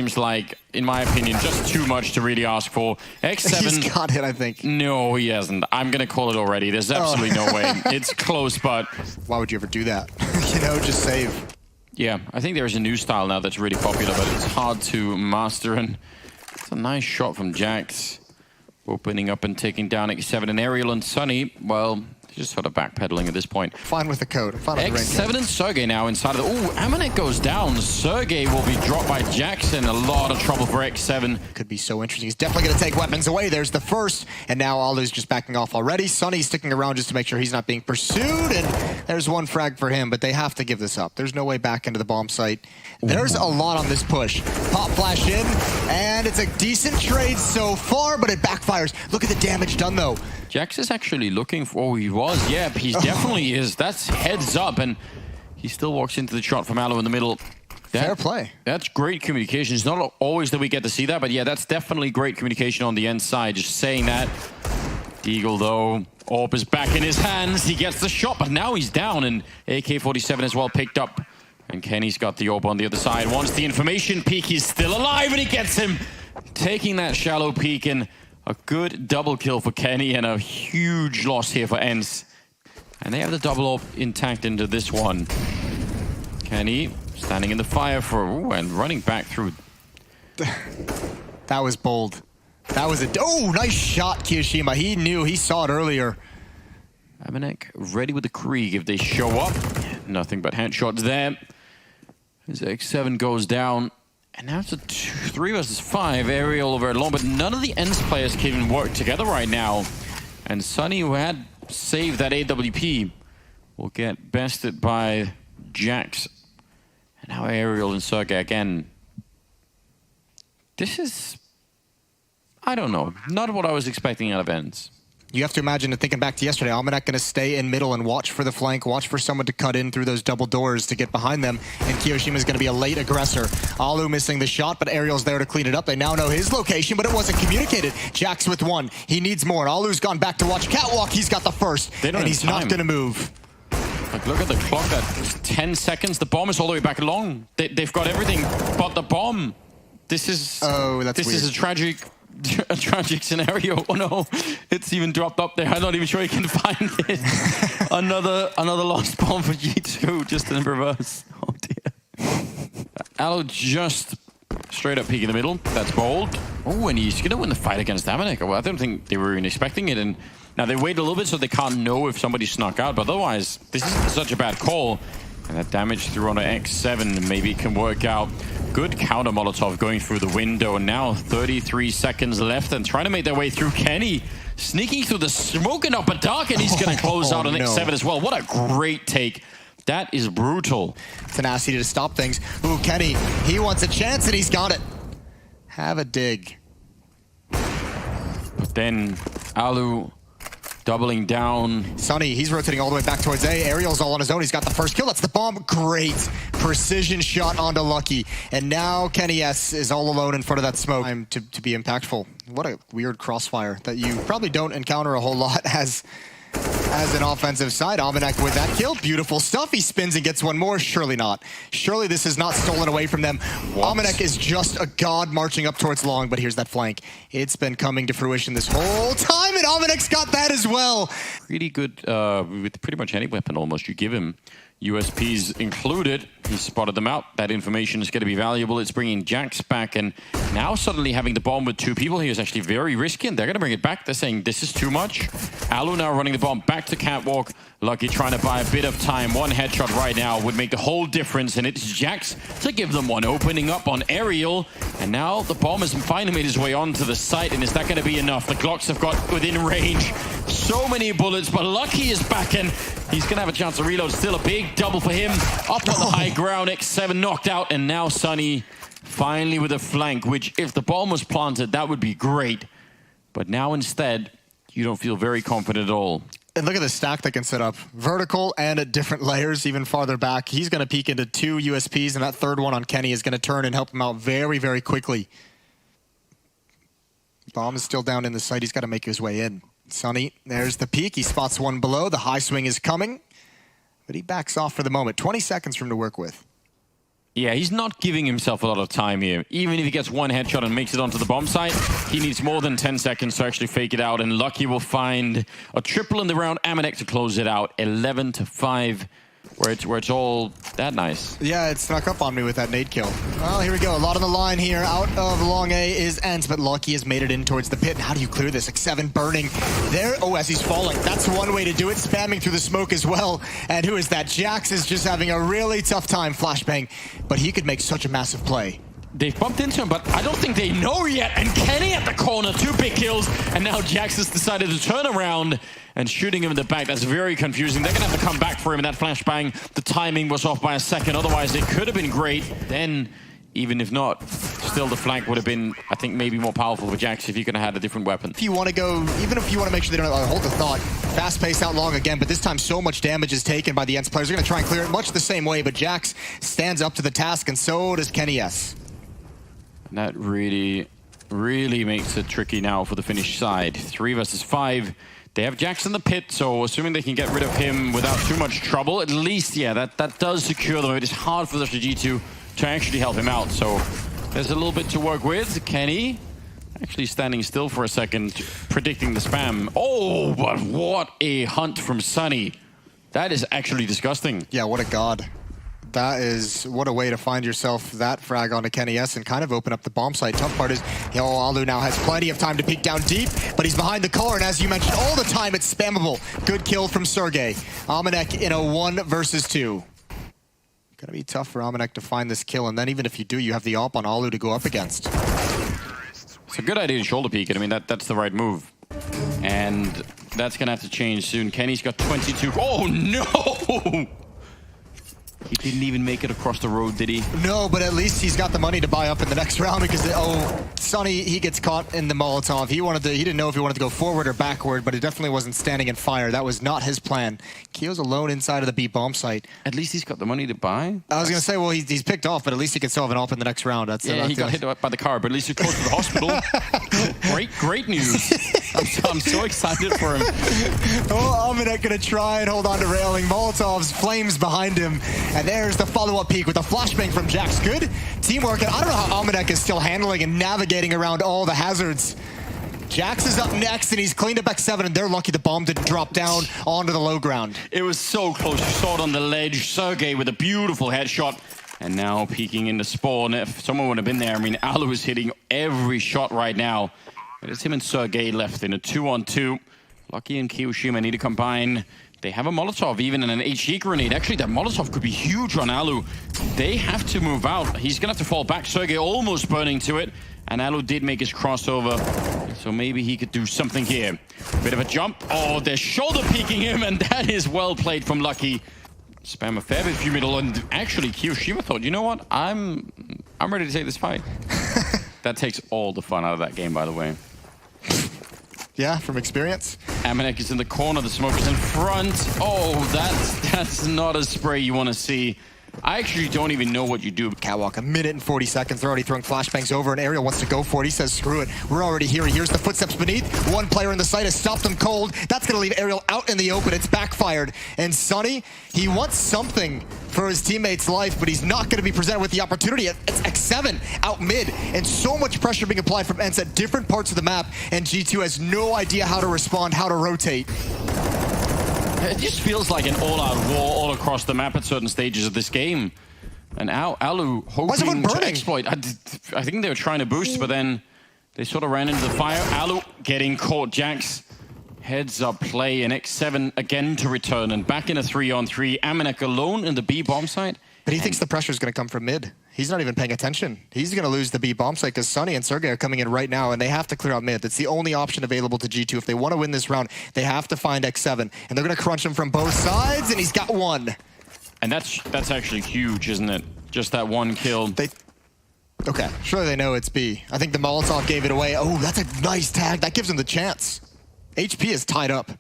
Seems like, in my opinion, just too much to really ask for. X7... He's got it, I think. No, he hasn't. I'm going to call it already. There's absolutely no way. It's close, but... Why would you ever do that? You know, just save. Yeah, I think there's a new style now that's really popular, but it's hard to master, and it's a nice shot from Jax. Opening up and taking down X7 and Aerial and Sunny. Well, just sort of backpedaling at this point. Fine with the code. Fine with the rain X7 code. and Sergey now inside of the... Ooh, Amanek goes down. Sergey will be dropped by Jackson. A lot of trouble for X7. Could be so interesting. He's definitely going to take weapons away. There's the first. And now Alu's just backing off already. Sunny's sticking around just to make sure he's not being pursued. And there's one frag for him, but they have to give this up. There's no way back into the bomb site. There's a lot on this push. Pop flash in, and it's a decent trade so far, but it backfires. Look at the damage done, though. Jax is actually looking for... Oh, he was. Yeah, he definitely is. That's heads up, and he still walks into the shot from Alu in the middle. Fair play. That's great communication. It's not always that we get to see that, but yeah, that's definitely great communication on the end side. Just saying that. Deagle, though, Orb is back in his hands. He gets the shot, but now he's down, and AK-47 as well picked up. And Kenny's got the Orb on the other side. Wants the information peek. He's still alive, and he gets him. Taking that shallow peek, and a good double kill for Kenny, and a huge loss here for ENCE. And they have the double Orb intact into this one. Kenny standing in the fire for... Ooh, and running back through. That was bold. That was a... Oh, nice shot, Kiyoshima. He knew. He saw it earlier. Amanek ready with the Krieg if they show up. Nothing but headshots there. As X7 goes down. And now it's a 3 versus 5 aerial over long, but none of the ENCE players can even work together right now. And Sunny, who had saved that AWP, will get bested by Jax. And now Aerial and Sergey again. This is... I don't know. Not what I was expecting out of ENCE. You have to imagine, thinking back to yesterday, Almanac going to stay in middle and watch for the flank, watch for someone to cut in through those double doors to get behind them, and Kiyoshima is going to be a late aggressor. Alu missing the shot, but Ariel's there to clean it up. They now know his location, but it wasn't communicated. Jax with one. He needs more, and Alu's gone back to watch Catwalk. He's got the first, and he's not going to move. Like, look at the clock, that's 10 seconds. The bomb is all the way back along. They've got everything but the bomb. This is... Oh, that's This weird. is a tragic scenario. Oh no, it's even dropped up there. I'm not even sure you can find it. another lost bomb for G2, just in reverse. Oh dear. Alu just straight up peek in the middle. That's bold. Oh, and he's gonna win the fight against Amanek. Well, I don't think they were even expecting it. And now they wait a little bit so they can't know if somebody snuck out. But otherwise, this isn't such a bad call. And that damage through on an X7 maybe can work out. Good counter Molotov going through the window, and now 33 seconds left and trying to make their way through. Kenny sneaking through the smoke and upper dark, and he's going to close out on X7 as well. What a great take. That is brutal. Tenacity to stop things. Ooh, Kenny, he wants a chance and he's got it. Have a dig. But then Alu doubling down. Sunny, he's rotating all the way back towards A. Ariel's all on his own. He's got the first kill. That's the bomb. Great precision shot onto Lucky. And now Kenny S is all alone in front of that smoke. Time to be impactful. What a weird crossfire that you probably don't encounter a whole lot as an offensive side. Almanac with that kill. Beautiful stuff. He spins and gets one more. Surely not. Surely this is not stolen away from them. Almanac is just a god marching up towards long, but here's that flank. It's been coming to fruition this whole time, and Almanac's got that as well. Really good with pretty much any weapon almost you give him. USPs included. He spotted them out. That information is going to be valuable. It's bringing Jax back, and now suddenly having the bomb with 2 people here is actually very risky, and they're going to bring it back. They're saying this is too much. Alu now running the bomb back to Catwalk. Lucky trying to buy a bit of time. One headshot right now would make the whole difference, and it's Jax to give them one. Opening up on Aerial, and now the bomb has finally made his way onto the site, and is that going to be enough? The Glocks have got within range. So many bullets, but Lucky is back, and he's going to have a chance to reload. Still a big double for him. Up on the high ground, X7 knocked out, and now Sunny finally with a flank, which if the bomb was planted, that would be great. But now instead, you don't feel very confident at all. And look at the stack they can set up. Vertical and at different layers, even farther back. He's going to peek into 2 USPs, and that third one on Kenny is going to turn and help him out very, very quickly. Bomb is still down in the site. He's got to make his way in. Sunny, there's the peek. He spots one below. The high swing is coming, but he backs off for the moment. 20 seconds for him to work with. Yeah, he's not giving himself a lot of time here. Even if he gets one headshot and makes it onto the bomb site, he needs more than 10 seconds to actually fake it out. And Lucky will find a triple in the round. Amanek to close it out, 11-5, where it's all that nice. Yeah, it snuck up on me with that nade kill. Well, here we go. A lot on the line here. Out of long A is ENCE, but Lucky has made it in towards the pit. How do you clear this? X7 burning there. Oh, as he's falling. That's one way to do it. Spamming through the smoke as well. And who is that? Jax is just having a really tough time. Flashbang, but he could make such a massive play. They've bumped into him, but I don't think they know yet. And Kenny at the corner, 2 big kills. And now Jax has decided to turn around and shooting him in the back. That's very confusing. They're going to have to come back for him in that flashbang. The timing was off by a second. Otherwise, it could have been great. Then, even if not, still the flank would have been, I think, maybe more powerful for Jax if he could have had a different weapon. If you want to go, even if you want to make sure they don't hold the thought, fast pace out long again, but this time so much damage is taken by the ENCE players. They're going to try and clear it much the same way, but Jax stands up to the task, and so does KENNYS. That really, really makes it tricky now for the Finnish side. 3 versus 5. They have Jax in the pit, so assuming they can get rid of him without too much trouble, at least, yeah, that does secure them. It is hard for the G2 to actually help him out, so there's a little bit to work with. Kenny actually standing still for a second, predicting the spam. Oh, but what a hunt from Sunny. That is actually disgusting. Yeah, what a god. That is, what a way to find yourself that frag onto KENNYS and kind of open up the bomb site. Tough part is, Alu now has plenty of time to peek down deep, but he's behind the car, and as you mentioned, all the time it's spammable. Good kill from Sergey. Amanek in a 1 versus 2. Gonna be tough for Amanek to find this kill, and then even if you do, you have the AWP on Alu to go up against. It's a good idea to shoulder peek it. I mean, that's the right move. And that's gonna have to change soon. Kenny's got 22. Oh, no! He didn't even make it across the road, did he? No, but at least he's got the money to buy up in the next round because, Sunny, he gets caught in the Molotov. He didn't know if he wanted to go forward or backward, but it definitely wasn't standing in fire. That was not his plan. Keo's alone inside of the B bomb site. At least he's got the money to buy? I was going to say, well, he's picked off, but at least he can still have an AWP in the next round. Yeah, he got hit by the car, but at least he's close to the hospital. Great news. I'm so excited for him. Oh, Amanek going to try and hold on to railing. Molotov's flames behind him. And there's the follow-up peek with a flashbang from Jax. Good teamwork, and I don't know how Amanek is still handling and navigating around all the hazards. Jax is up next, and he's cleaned up X7, and they're lucky the bomb didn't drop down onto the low ground. It was so close. You saw it on the ledge. Sergey with a beautiful headshot. And now peeking into spawn. If someone would have been there, I mean, Alu is hitting every shot right now. It's him and Sergey left in a 2-on-2. Lucky and Kiyoshima need to combine. They have a Molotov, even in an HE grenade. Actually, that Molotov could be huge on Alu. They have to move out. He's going to have to fall back. Sergey almost burning to it. And Alu did make his crossover. So maybe he could do something here. Bit of a jump. Oh, they're shoulder peeking him. And that is well played from Lucky. Spam a fair bit few middle. And actually, Kiyoshima thought, you know what? I'm ready to take this fight. That takes all the fun out of that game, by the way. Yeah, from experience. Amanek is in the corner, the smoke is in front. Oh, that's not a spray you want to see. I actually don't even know what you do. Catwalk, 1 minute and 40 seconds. They're already throwing flashbangs over, and Ariel wants to go for it. He says, screw it. We're already here. He hears the footsteps beneath. One player in the site has stopped them cold. That's going to leave Ariel out in the open. It's backfired. And Sunny, he wants something for his teammate's life, but he's not going to be presented with the opportunity. It's X7 out mid, and so much pressure being applied from ENCE at different parts of the map, and G2 has no idea how to respond, how to rotate. It just feels like an all-out war all across the map at certain stages of this game. And Alu hoping to exploit. I think they were trying to boost, but then they sort of ran into the fire. Alu getting caught. Jax heads up play, and X7 again to return, and back in a 3-on-3. Amanek alone in the B bomb site. But he thinks the pressure is going to come from mid. He's not even paying attention. He's going to lose the B bomb site because Sunny and Sergey are coming in right now, and they have to clear out mid. That's the only option available to G2. If they want to win this round, they have to find X7, and they're going to crunch him from both sides, and he's got one. And that's actually huge, isn't it? Just that one kill. Okay, surely they know it's B. I think the Molotov gave it away. Oh, that's a nice tag. That gives them the chance. HP is tied up.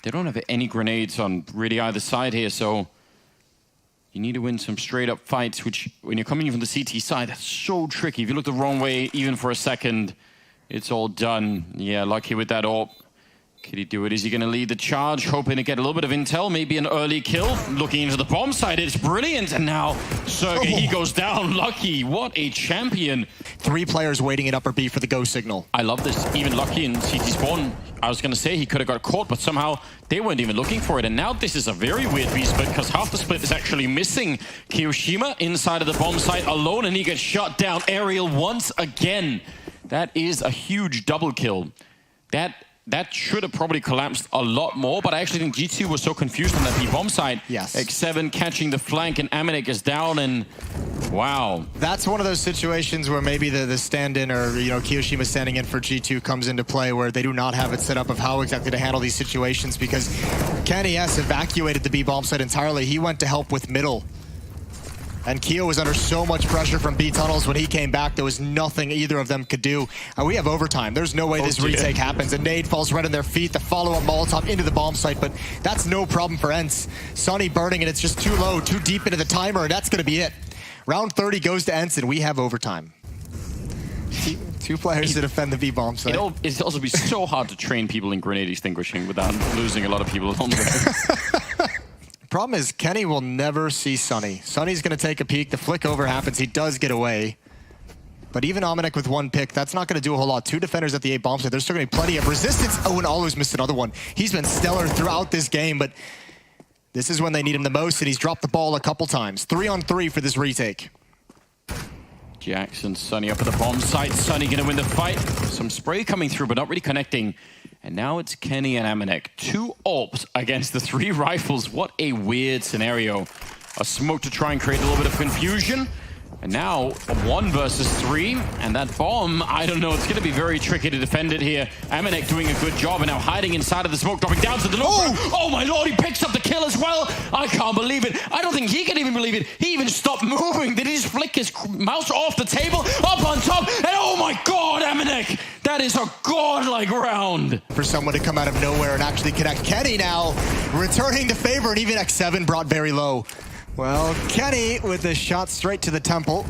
They don't have any grenades on really either side here, so you need to win some straight-up fights, which, when you're coming in from the CT side, that's so tricky. If you look the wrong way, even for a second, it's all done. Yeah, Lucky with that AWP. Could he do it? Is he going to lead the charge? Hoping to get a little bit of intel, maybe an early kill. Looking into the bomb site, it's brilliant. And now Sergey, he goes down. Lucky, what a champion. 3 players waiting at upper B for the go signal. I love this. Even Lucky in CT spawn, I was going to say he could have got caught, but somehow they weren't even looking for it. And now this is a very weird B split because half the split is actually missing. Kiyoshima inside of the bomb site alone, and he gets shot down. Aerial once again. That is a huge double kill. That should have probably collapsed a lot more, but I actually think G2 was so confused on that B-bomb side. Yes. X7 catching the flank, and Amanek is down, and wow. That's one of those situations where maybe the stand-in or, you know, Kiyoshima standing in for G2 comes into play where they do not have it set up of how exactly to handle these situations because KENNYS evacuated the B-bomb site entirely. He went to help with middle. And Keo was under so much pressure from B tunnels when he came back. There was nothing either of them could do. We have overtime. There's no way this retake happens. A nade falls right on their feet. The follow-up Molotov into the bomb site, but that's no problem for ENCE. Sunny burning, and it's just too low, too deep into the timer, and that's going to be it. Round 30 goes to ENCE, and we have overtime. 2 players to defend the B bomb site. It'd also be so hard to train people in grenade extinguishing without losing a lot of people along the way. Problem is, Kenny will never see Sunny. Sunny's going to take a peek. The flick over happens. He does get away. But even Amanek with 1 pick, that's not going to do a whole lot. 2 defenders at the A bomb site. There's still going to be plenty of resistance. Oh, and Alu's missed another one. He's been stellar throughout this game, but this is when they need him the most, and he's dropped the ball a couple times. 3-on-3 for this retake. Jackson, Sunny up at the bomb site. Sunny going to win the fight. Some spray coming through, but not really connecting. And now it's Kenny and Amanek. 2 AWPs against the 3 rifles. What a weird scenario. A smoke to try and create a little bit of confusion. And now, 1 versus 3. And that bomb, I don't know, it's going to be very tricky to defend it here. Amanek doing a good job and now hiding inside of the smoke, dropping down to the low. Oh my lord, he picks up the kill as well. I can't believe it. I don't think he can even believe it. He even stopped moving. Did he just flick his mouse off the table, up on top? And oh my god, Amanek! That is a godlike round. For someone to come out of nowhere and actually connect. Kenny now returning to favor, and even X7 brought very low. Well, Kenny with the shot straight to the temple.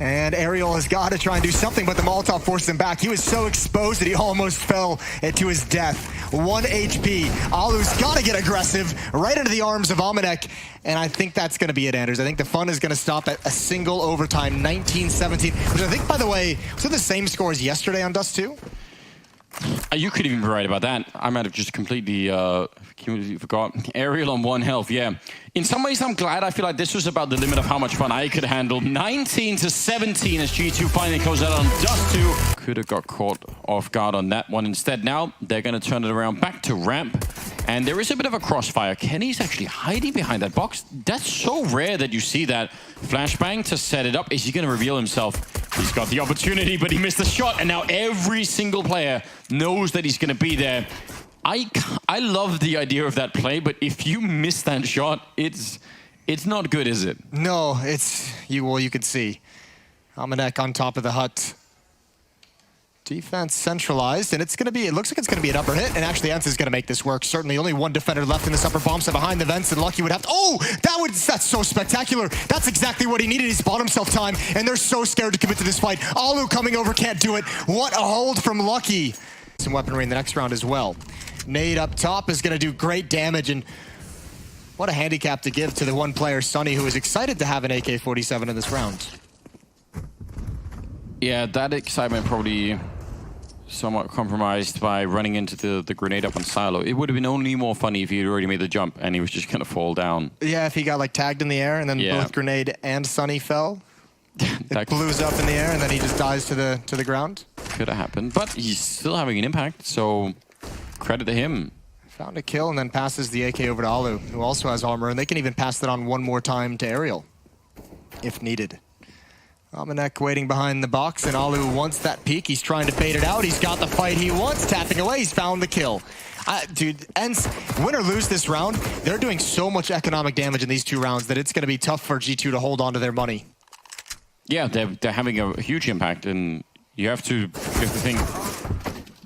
And Ariel has got to try and do something, but the Molotov forced him back. He was so exposed that he almost fell to his death. 1 HP. Alu's got to get aggressive right into the arms of Amanek. And I think that's going to be it, Anders. I think the fun is going to stop at a single overtime, 19-17. Which I think, by the way, was it the same score as yesterday on Dust 2? You could even be right about that. I might have just completely forgot. Ariel on 1 health, yeah. In some ways, I'm glad. I feel like this was about the limit of how much fun I could handle. 19-17 as G2 finally closes out on Dust 2. Could have got caught off guard on that one. Instead, now they're going to turn it around back to ramp. And there is a bit of a crossfire. Kenny's actually hiding behind that box. That's so rare that you see that. Flashbang to set it up. Is he going to reveal himself? He's got the opportunity, but he missed the shot. And now every single player knows that he's going to be there. I love the idea of that play, but if you miss that shot, it's not good, is it? No, you can see. Amanek on top of the hut. Defense centralized, and it looks like it's going to be an upper hit, and actually ENCE is going to make this work. Certainly only 1 defender left in this upper bomb set behind the vents, and Lucky would have to, that's so spectacular. That's exactly what he needed. He's bought himself time, and they're so scared to commit to this fight. Alu coming over, can't do it. What a hold from Lucky. Some weaponry in the next round as well. Nade up top is going to do great damage, and what a handicap to give to the 1 player, Sunny, who is excited to have an AK-47 in this round. Yeah, that excitement probably somewhat compromised by running into the grenade up on Silo. It would have been only more funny if he had already made the jump and he was just going to fall down. Yeah, if he got like tagged in the air and then both grenade and Sunny fell. It blues up in the air and then he just dies to the ground. Could have happened, but he's still having an impact, so credit to him. Found a kill and then passes the AK over to Alu, who also has armor, and they can even pass that on 1 more time to Ariel, if needed. Amanek waiting behind the box, and Alu wants that peek. He's trying to bait it out. He's got the fight he wants. Tapping away. He's found the kill. Dude, ENCE, win or lose this round, they're doing so much economic damage in these 2 rounds that it's going to be tough for G2 to hold on to their money. Yeah, they're having a huge impact, and you have to think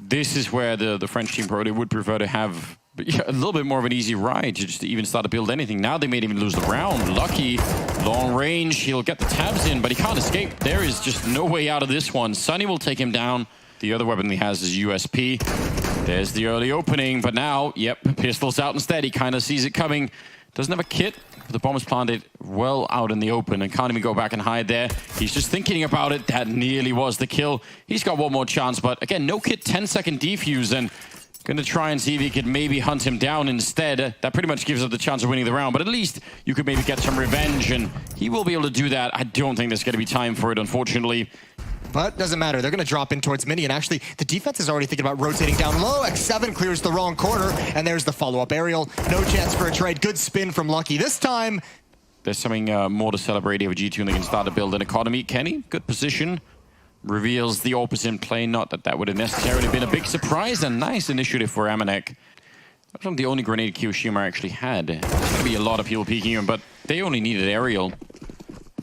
this is where the French team probably would prefer to have a little bit more of an easy ride to just even start to build anything. Now they may even lose the round. Lucky, long range, he'll get the tabs in, but he can't escape. There is just no way out of this one. Sunny will take him down. The other weapon he has is USP. There's the early opening, but now, yep, pistol's out instead. He kind of sees it coming. Doesn't have a kit. The bomb is planted well out in the open and can't even go back and hide there. He's just thinking about it. That nearly was the kill. He's got one more chance, but again, no kit, 10-second defuse, and gonna try and see if he could maybe hunt him down instead. That pretty much gives up the chance of winning the round, but at least you could maybe get some revenge, and he will be able to do that. I don't think there's gonna be time for it, unfortunately. But doesn't matter. They're going to drop in towards Mini, and actually, the defense is already thinking about rotating down low. X7 clears the wrong corner, and there's the follow-up aerial. No chance for a trade. Good spin from Lucky. This time, there's something more to celebrate here with G2, and they can start to build an economy. Kenny, good position. Reveals the AWP in play. Not that that would have necessarily been a big surprise. A nice initiative for Amanek. That's not the only grenade Kyoshima actually had. There's going to be a lot of people peeking him, but they only needed aerial.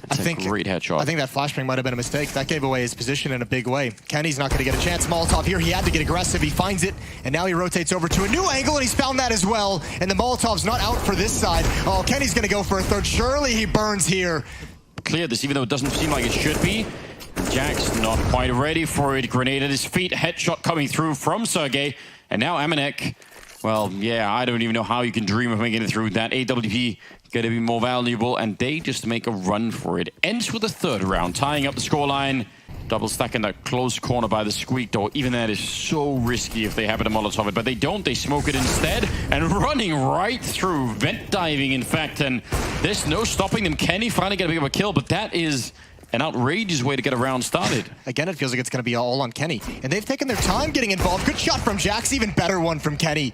That's a great headshot. I think that flashbang might have been a mistake. That gave away his position in a big way. Kenny's not going to get a chance. Molotov here. He had to get aggressive. He finds it, and now he rotates over to a new angle, and he's found that as well. And the Molotov's not out for this side. Oh, Kenny's going to go for a third. Surely he burns here. Clear this, even though it doesn't seem like it should be. Jack's not quite ready for it. Grenade at his feet. Headshot coming through from Sergey. And now Amanek. Well, yeah, I don't even know how you can dream of making it through that. AWP going to be more valuable, and they just make a run for it. ENCE with the third round, tying up the scoreline. Double stacking that close corner by the squeak door. Even that is so risky if they happen to Molotov it, but they don't. They smoke it instead, and running right through. Vent diving, in fact, and there's no stopping them. Kenny finally get a big of a kill, but that is an outrageous way to get a round started. Again, it feels like it's going to be all on Kenny. And they've taken their time getting involved. Good shot from Jax, even better one from Kenny.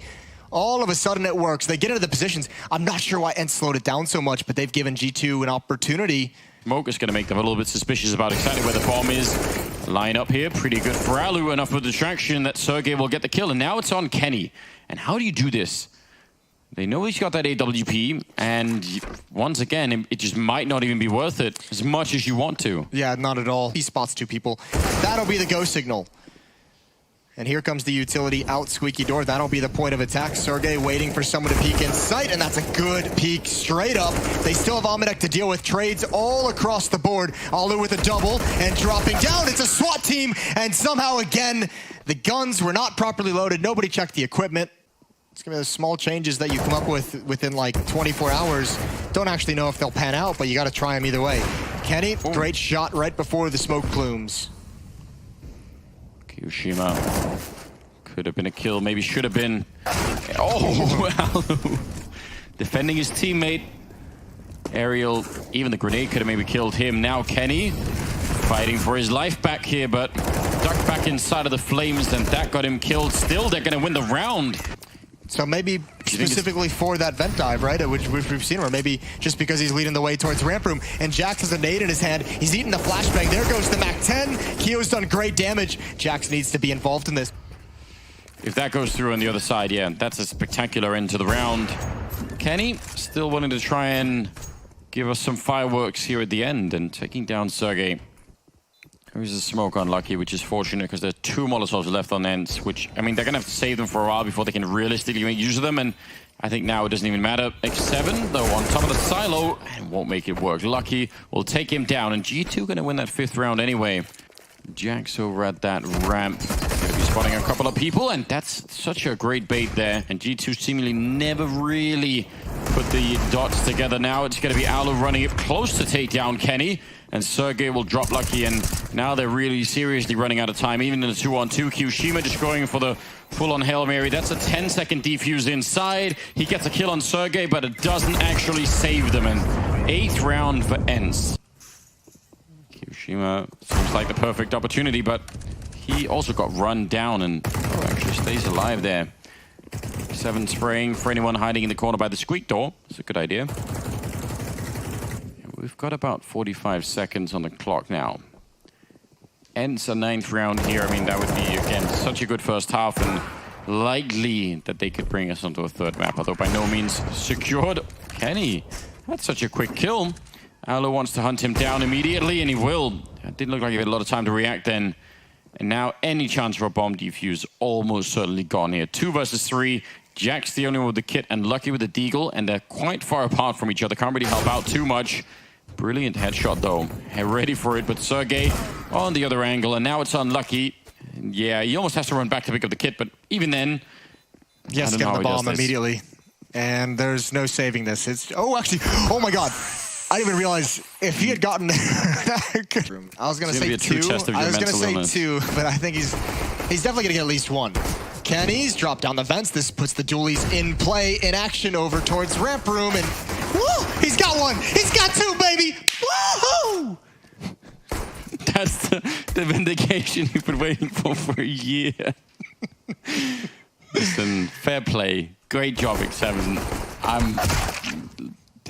All of a sudden it works. They get into the positions. I'm not sure why ENCE slowed it down so much, but they've given G2 an opportunity. Smoke is going to make them a little bit suspicious about exactly where the bomb is. Line up here, pretty good for Alu. Enough of a distraction that Sergey will get the kill. And now it's on Kenny. And how do you do this? They know he's got that AWP, and once again, it just might not even be worth it as much as you want to. Yeah, not at all. He spots two people. That'll be the go signal. And here comes the utility out, squeaky door. That'll be the point of attack. Sergey waiting for someone to peek in sight, and that's a good peek straight up. They still have Amanek to deal with. Trades all across the board. Alu with a double and dropping down. It's a SWAT team, and somehow again, the guns were not properly loaded. Nobody checked the equipment. It's going to be those small changes that you come up with within like 24 hours. Don't actually know if they'll pan out, but you got to try them either way. Kenny, great shot right before the smoke plumes. Kyoshima could have been a kill, maybe should have been. Oh, wow. Defending his teammate. Aerial, even the grenade could have maybe killed him. Now Kenny fighting for his life back here, but ducked back inside of the flames, and that got him killed. Still, they're going to win the round. So maybe specifically for that vent dive, right? Which we've seen, or maybe just because he's leading the way towards ramp room. And Jax has a nade in his hand. He's eating the flashbang. There goes the MAC-10. Kyo's done great damage. Jax needs to be involved in this. If that goes through on the other side, yeah, that's a spectacular end to the round. Kenny still wanting to try and give us some fireworks here at the end and taking down Sergey. There's a smoke on Lucky, which is fortunate because there are 2 Molotovs left on ENCE, which, I mean, they're going to have to save them for a while before they can realistically make use of them, and I think now it doesn't even matter. X7, though, on top of the silo, and won't make it work. Lucky will take him down, and G2 going to win that 5th round anyway. Jax over at that ramp. Going to be spotting a couple of people, and that's such a great bait there. And G2 seemingly never really put the dots together. Now it's going to be Alu running it close to take down Kenny. And Sergey will drop Lucky, and now they're really seriously running out of time. Even in the 2-on-2, Kyoshima just going for the full-on Hail Mary. That's a 10-second defuse inside. He gets a kill on Sergey, but it doesn't actually save them. And 8th round for ENCE. Kyoshima seems like the perfect opportunity, but he also got run down and actually stays alive there. 7 spraying for anyone hiding in the corner by the squeak door. It's a good idea. We've got about 45 seconds on the clock now. ENCE a 9th round here. I mean, that would be, again, such a good first half, and likely that they could bring us onto a 3rd map, although by no means secured. Kenny, that's such a quick kill. Alu wants to hunt him down immediately, and he will. It didn't look like he had a lot of time to react then. And now any chance for a bomb defuse almost certainly gone here. 2 versus 3. Jack's the only one with the kit, and Lucky with the deagle, and they're quite far apart from each other. Can't really help out too much. Brilliant headshot, though. Ready for it, but Sergey on the other angle, and now it's unlucky. Yeah, he almost has to run back to pick up the kit, but even then... Yes, get the bomb immediately. And there's no saving this. It's... Oh, actually... Oh, my God. I didn't even realize if he had gotten there. I was going to say two. I was going to say two, but I think he's definitely going to get at least one. KENNYS drop down the vents. This puts the dualies in play, in action over towards ramp room, and woo! He's got one. He's got two, baby. Woohoo! That's the vindication you've been waiting for a year. Listen, fair play. Great job, X7.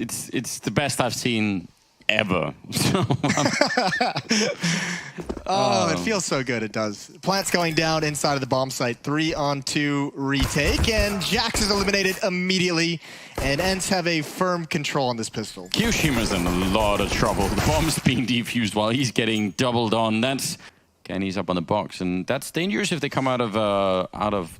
It's the best I've seen ever. Oh, it feels so good. It does. Plant's going down inside of the bomb site. 3-on-2 retake, and Jax is eliminated immediately. And ENCE have a firm control on this pistol. KyoShiMa's in a lot of trouble. The bomb's being defused while he's getting doubled on. That's KENNYS up on the box, and that's dangerous if they come out of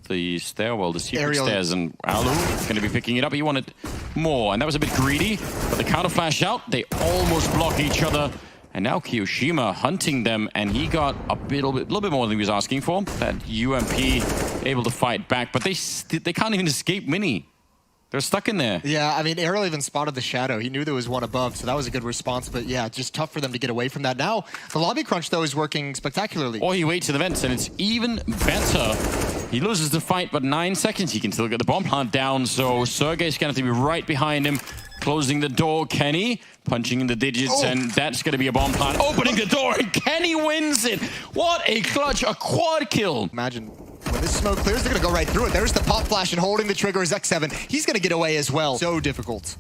the stairwell, the secret stairs, and Alu is going to be picking it up. He wanted more, and that was a bit greedy, but the counter flash out, they almost block each other, and now KyoShiMa hunting them, and he got a little bit more than he was asking for. That UMP able to fight back, but they can't even escape Mini. They're stuck in there. Yeah, I mean, Aerial even spotted the shadow. He knew there was one above, so that was a good response. But yeah, just tough for them to get away from that. Now, the lobby crunch, though, is working spectacularly. Or he waits in the vents, and it's even better. He loses the fight, but 9 seconds. He can still get the bomb plant down, so Sergey's going to have to be right behind him, closing the door. Kenny punching in the digits, and that's going to be a bomb plant. Opening the door, and Kenny wins it. What a clutch, a quad kill. Imagine. When this smoke clears, they're going to go right through it. There's the pop flash, and holding the trigger is X7. He's going to get away as well. So difficult.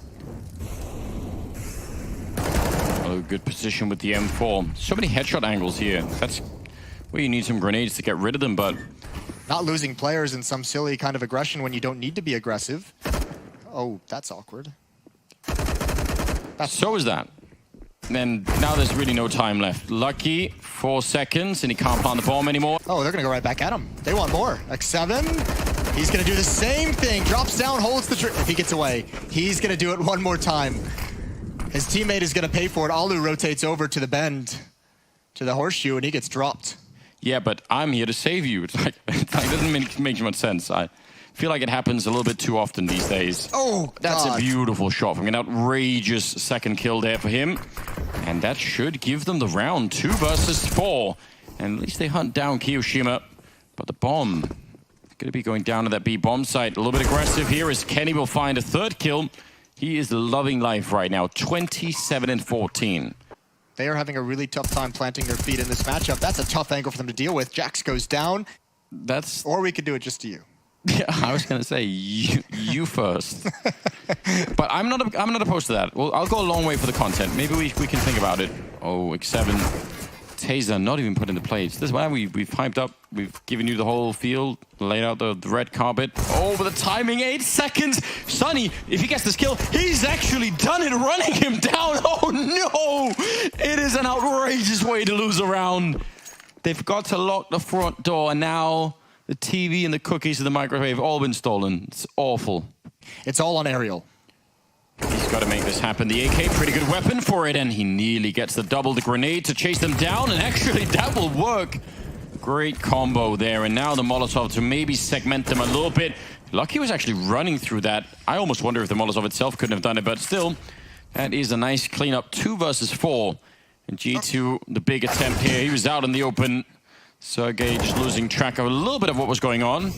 Oh, good position with the M4. So many headshot angles here. That's where you need some grenades to get rid of them, but... Not losing players in some silly kind of aggression when you don't need to be aggressive. Oh, that's awkward. So is that. And now there's really no time left. Lucky, 4 seconds, and he can't plant the bomb anymore. Oh, they're going to go right back at him. They want more. X7, he's going to do the same thing. Drops down, holds the trigger. If he gets away, he's going to do it one more time. His teammate is going to pay for it. Alu rotates over to the bend, to the horseshoe, and he gets dropped. Yeah, but I'm here to save you. It's like, it doesn't make much sense. I feel like it happens a little bit too often these days. Oh, that's God. A beautiful shot from an outrageous second kill there for him. And that should give them the round. 2 versus 4. And at least they hunt down KyoShiMa. But the bomb going to be going down to that B bomb site. A little bit aggressive here as Kenny will find a 3rd kill. He is loving life right now. 27-14. They are having a really tough time planting their feet in this matchup. That's a tough angle for them to deal with. Jax goes down. Or we could do it just to you. Yeah, I was going to say you first. But I'm not opposed to that. Well, I'll go a long way for the content. Maybe we can think about it. Oh, X7. Taser not even put into place. This is why we've hyped up. We've given you the whole field, laid out the red carpet. Oh, but the timing, 8 seconds. Sunny, if he gets this kill, he's actually done it, running him down. Oh, no. It is an outrageous way to lose a round. They've got to lock the front door, and now... The TV and the cookies and the microwave have all been stolen. It's awful. It's all on Aerial. He's got to make this happen. The AK, pretty good weapon for it, and he nearly gets the double, the grenade to chase them down, and actually that will work. Great combo there, and now the Molotov to maybe segment them a little bit. Lucky was actually running through that. I almost wonder if the Molotov itself couldn't have done it, but still, that is a nice cleanup. 2 versus 4. And G2, the big attempt here. He was out in the open. Sergey just losing track of a little bit of what was going on.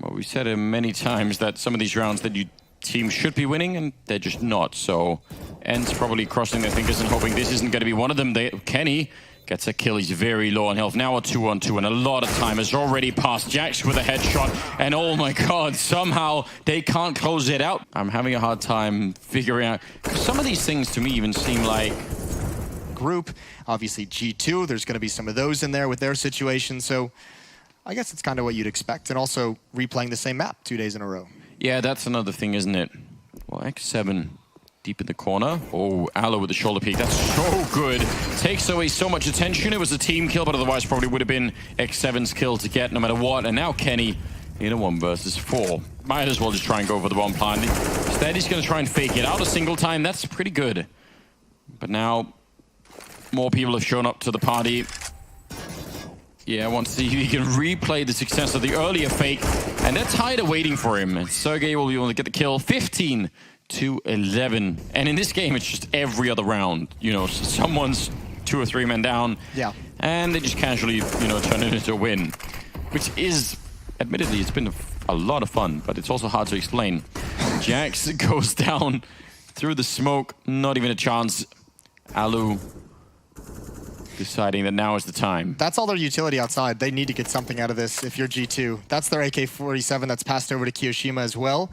Well, we said it many times that some of these rounds that you team should be winning, and they're just not. So, ENCE probably crossing their fingers and hoping this isn't going to be one of them. Kenny gets a kill. He's very low on health. Now a 2-on-2, and a lot of time has already passed. Jax with a headshot, and oh my God, somehow they can't close it out. I'm having a hard time figuring out. Some of these things to me even seem like... Group, obviously G2, there's going to be some of those in there with their situation, so I guess it's kind of what you'd expect, and also replaying the same map 2 days in a row. Yeah, that's another thing, isn't it? Well, X7 deep in the corner. Oh, Alu with the shoulder peek, that's so good. Takes away so much attention. It was a team kill, but otherwise probably would have been X7's kill to get no matter what, and now Kenny in a 1 versus 4. Might as well just try and go for the bomb plant. Instead, he's going to try and fake it out a single time. That's pretty good. But now... more people have shown up to the party. Yeah, wants to see if he can replay the success of the earlier fake. And they're tired of waiting for him. And Sergey will be able to get the kill. 15-11. And in this game, it's just every other round. You know, someone's 2 or 3 men down. Yeah. And they just casually, you know, turn it into a win. Which is, admittedly, it's been a lot of fun. But it's also hard to explain. Jax goes down through the smoke. Not even a chance. Alu deciding that now is the time. That's all their utility outside. They need to get something out of this if you're G2. That's their AK-47 that's passed over to Kiyoshima as well.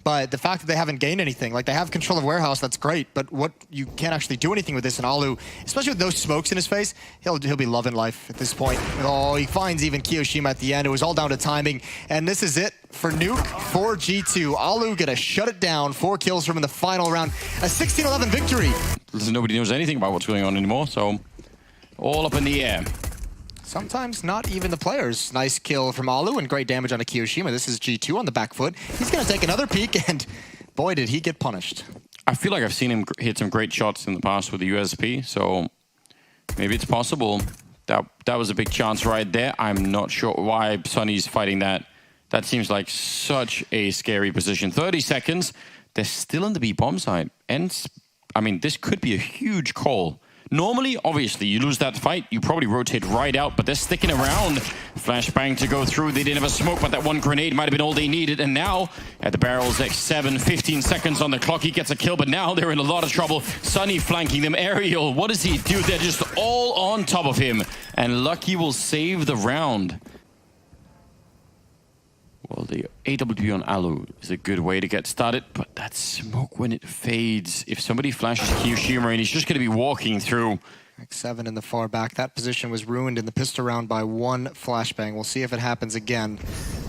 But the fact that they haven't gained anything, like they have control of warehouse, that's great. But what you can't actually do anything with this, and Alu, especially with those smokes in his face, he'll be loving life at this point. Oh, he finds even Kiyoshima at the end. It was all down to timing. And this is it for Nuke for G2. Alu gonna shut it down. 4 kills from in the final round. A 16-11 victory. Nobody knows anything about what's going on anymore, so all up in the air. Sometimes not even the players. Nice kill from Alu and great damage on a Kiyoshima. This is G2 on the back foot. He's going to take another peek, and boy, did he get punished. I feel like I've seen him hit some great shots in the past with the USP, so maybe it's possible. That was a big chance right there. I'm not sure why Sunny's fighting that. That seems like such a scary position. 30 seconds. They're still on the B bomb side. ENCE, I mean, this could be a huge call. Normally, obviously, you lose that fight, you probably rotate right out, but they're sticking around. Flashbang to go through. They didn't have a smoke, but that one grenade might have been all they needed. And now, at the barrels, X7, 15 seconds on the clock. He gets a kill, but now they're in a lot of trouble. Sunny flanking them. Aerial, what does he do? They're just all on top of him. And Lucky will save the round. Well, the AWP on Alu is a good way to get started, but that smoke when it fades. If somebody flashes Kiyoshima and he's just going to be walking through. X7 in the far back. That position was ruined in the pistol round by 1 flashbang. We'll see if it happens again.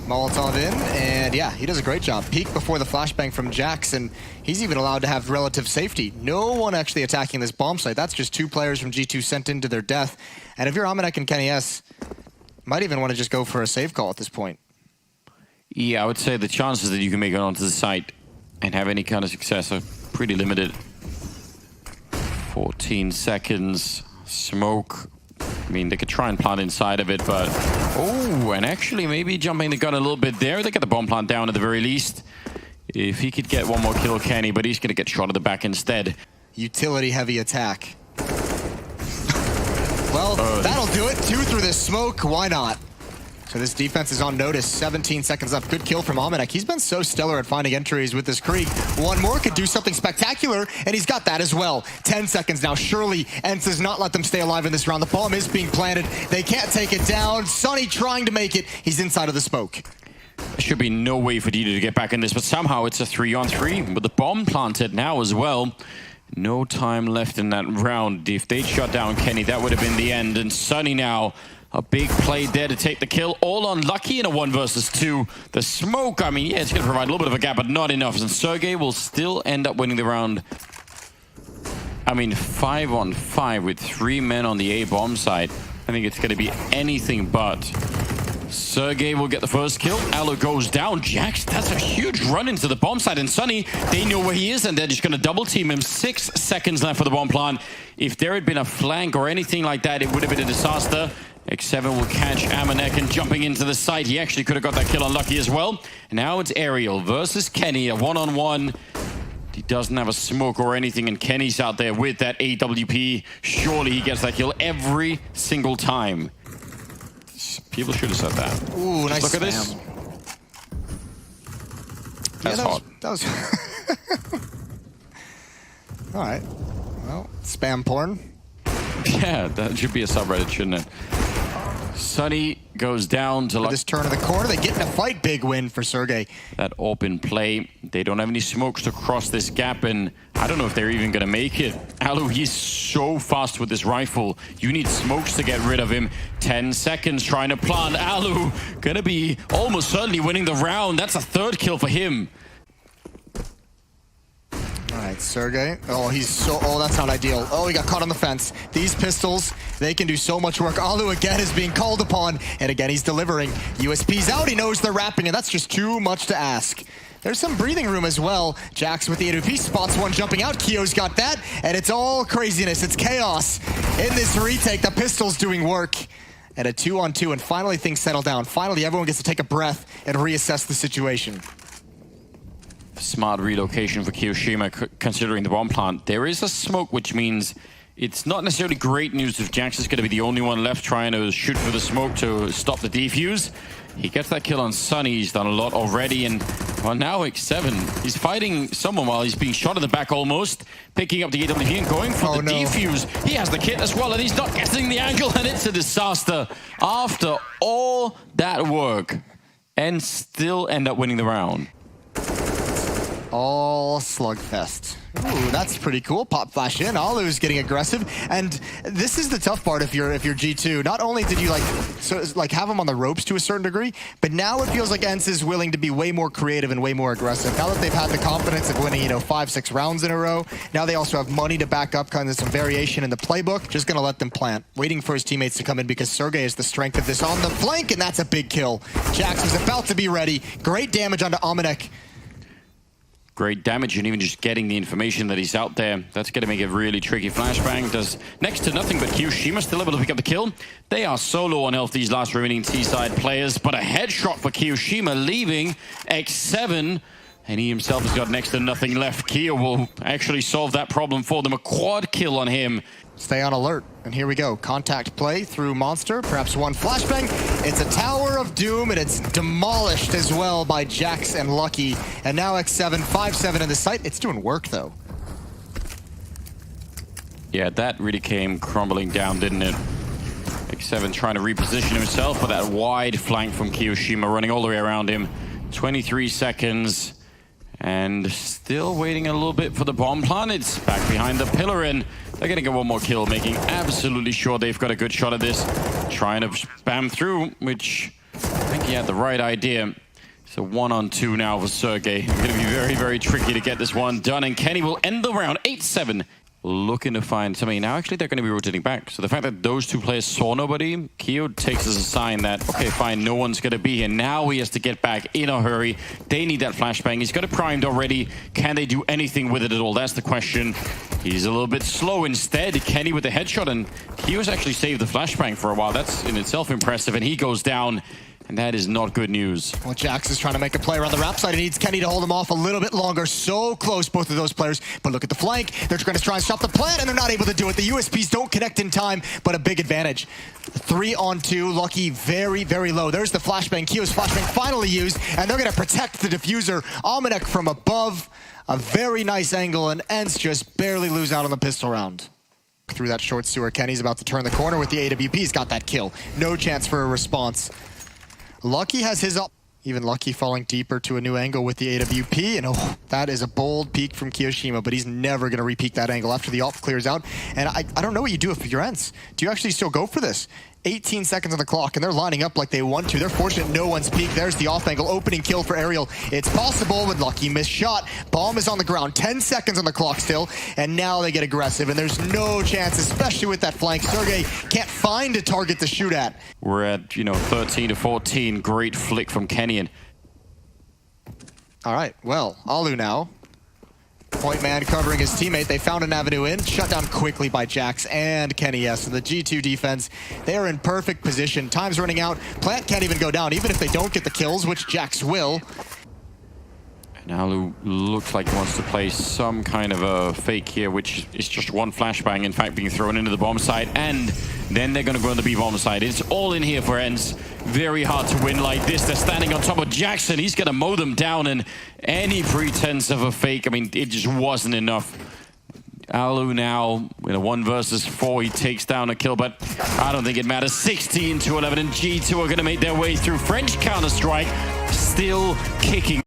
Molotov in, and yeah, he does a great job. Peek before the flashbang from Jax, and he's even allowed to have relative safety. No one actually attacking this bomb site. That's just 2 players from G2 sent into their death. And if you're Amanek and KENNYS, might even want to just go for a save call at this point. Yeah, I would say the chances that you can make it onto the site and have any kind of success are pretty limited. 14 seconds. Smoke. I mean, they could try and plant inside of it, but... Oh, and actually maybe jumping the gun a little bit there. They get the bomb plant down at the very least. If he could get one more kill, Kenny, but he's going to get shot at the back instead. Utility-heavy attack. Well, that'll do it. 2 through this smoke. Why not? So this defense is on notice. 17 seconds left. Good kill from Amanek. He's been so stellar at finding entries with this Krieg. One more could do something spectacular, and he's got that as well. 10 seconds now. Surely ENCE does not let them stay alive in this round. The bomb is being planted. They can't take it down. Sunny trying to make it. He's inside of the smoke. There should be no way for Dito to get back in this, but somehow it's a 3-on-3 with the bomb planted now as well. No time left in that round. If they'd shut down Kenny, that would have been the end. And Sunny now, a big play there to take the kill. All on Lucky in a 1 versus 2. The smoke, I mean, yeah, it's going to provide a little bit of a gap, but not enough. And Sergey will still end up winning the round. I mean, 5-on-5 with 3 men on the A bomb side. I think it's going to be anything but. Sergey will get the first kill. Alu goes down. Jax, that's a huge run into the bomb site. And Sunny, they know where he is, and they're just going to double team him. 6 seconds left for the bomb plant. If there had been a flank or anything like that, it would have been a disaster. X7 will catch Amanek and jumping into the site. He actually could have got that kill on Lucky as well. And now it's Aerial versus Kenny, a 1-on-1. He doesn't have a smoke or anything, and Kenny's out there with that AWP. Surely he gets that kill every single time. People should have said that. Ooh, nice. Look at this. That's hot. That was all right. Well, spam porn. Yeah, that should be a subreddit, shouldn't it? Sunny goes down to this turn of the corner. They get in a fight. Big win for Sergey. That open play. They don't have any smokes to cross this gap, and I don't know if they're even going to make it. Alu, he's so fast with this rifle. You need smokes to get rid of him. 10 seconds trying to plant. Alu going to be almost certainly winning the round. That's a 3rd kill for him. All right, Sergey. Oh, he's so... Oh, that's not ideal. Oh, he got caught on the fence. These pistols, they can do so much work. Alu again is being called upon, and again he's delivering. USP's out. He knows they're wrapping, and that's just too much to ask. There's some breathing room as well. Jax with the AWP spots one jumping out. Kyo's got that, and it's all craziness. It's chaos in this retake. The pistol's doing work. And a 2-on-2, and finally things settle down. Finally, everyone gets to take a breath and reassess the situation. Smart relocation for Kiyoshima, considering the bomb plant. There is a smoke, which means it's not necessarily great news if Jax is going to be the only one left trying to shoot for the smoke to stop the defuse. He gets that kill on Sunny. He's done a lot already, and well, now X7, he's fighting someone while he's being shot in the back almost, picking up the AWP and going for the defuse. He has the kit as well, and he's not getting the angle, and it's a disaster. After all that work, and still end up winning the round. All slugfest. Ooh, that's pretty cool. Pop flash in. Alu's getting aggressive, and this is the tough part if you're G2. Not only did you have him on the ropes to a certain degree, but now it feels like ENCE is willing to be way more creative and way more aggressive. Now that they've had the confidence of winning, 5-6 rounds in a row, now they also have money to back up kind of some variation in the playbook. Just gonna let them plant, waiting for his teammates to come in because Sergey is the strength of this on the flank, and that's a big kill. Jax was about to be ready. Great damage onto Amanek. Great damage, and even just getting the information that he's out there, that's going to make it really tricky. Flashbang does next to nothing, but Kiyoshima still able to pick up the kill. They are solo on health, these last remaining T-side players, but a headshot for Kiyoshima, leaving X7, and he himself has got next to nothing left. Kiyo will actually solve that problem for them. A quad kill on him. Stay on alert, and here we go. Contact play through Monster, perhaps one flashbang. It's a tower of doom, and it's demolished as well by Jax and Lucky. And now X7, 5-7 in the site. It's doing work, though. Yeah, that really came crumbling down, didn't it? X7 trying to reposition himself, but that wide flank from Kiyoshima running all the way around him. 23 seconds. And still waiting a little bit for the bomb plant. It's back behind the pillar, and they're going to get one more kill, making absolutely sure they've got a good shot at this. Trying to spam through, which I think he had the right idea. So 1-on-2 now for Sergey. It's going to be very, very tricky to get this one done, and Kenny will end the round 8-7. Looking to find somebody. Now actually they're going to be rotating back. So the fact that those two players saw nobody, Kiyo takes as a sign that, okay, fine, no one's going to be here. Now he has to get back in a hurry. They need that flashbang. He's got it primed already. Can they do anything with it at all? That's the question. He's a little bit slow instead. Kenny with the headshot, and Kiyo's actually saved the flashbang for a while. That's in itself impressive, and he goes down. And that is not good news. Well, Jax is trying to make a play around the ramp side. He needs Kenny to hold him off a little bit longer. So close, both of those players. But look at the flank. They're going to try and stop the plant, and they're not able to do it. The USPs don't connect in time, but a big advantage. 3-on-2. Lucky very, very low. There's the flashbang. Kiyo's flashbang finally used, and they're going to protect the diffuser. Amanek from above. A very nice angle, and ENCE just barely lose out on the pistol round. Through that short sewer, Kenny's about to turn the corner with the AWP. He's got that kill. No chance for a response. Lucky has his up. Even Lucky falling deeper to a new angle with the AWP. And oh, that is a bold peek from Kiyoshima, but he's never going to repeat that angle after the AWP clears out. And I don't know what you do if you're ENCE. Do you actually still go for this? 18 seconds on the clock, and they're lining up like they want to. They're fortunate no one's peeked. There's the off angle opening kill for Aerial. It's possible with Lucky missed shot. Bomb is on the ground. 10 seconds on the clock still, and now they get aggressive, and there's no chance, especially with that flank. Sergey can't find a target to shoot at. We're at, 13-14. Great flick from Kenny. All right, well, Alu now. Point man covering his teammate. They found an avenue in. Shut down quickly by Jax and KENNYS. And the G2 defense, they are in perfect position. Time's running out. Plant can't even go down, even if they don't get the kills, which Jax will. And Alu looks like he wants to play some kind of a fake here, which is just one flashbang, in fact, being thrown into the bomb site. And then they're going to go on the B-bomb side. It's all in here for ENCE. Very hard to win like this. They're standing on top of Jackson. He's going to mow them down, and any pretense of a fake, I mean, it just wasn't enough. Alu now in a 1 versus 4, he takes down a kill, but I don't think it matters. 16-11, and G2 are going to make their way through. French Counter-Strike still kicking.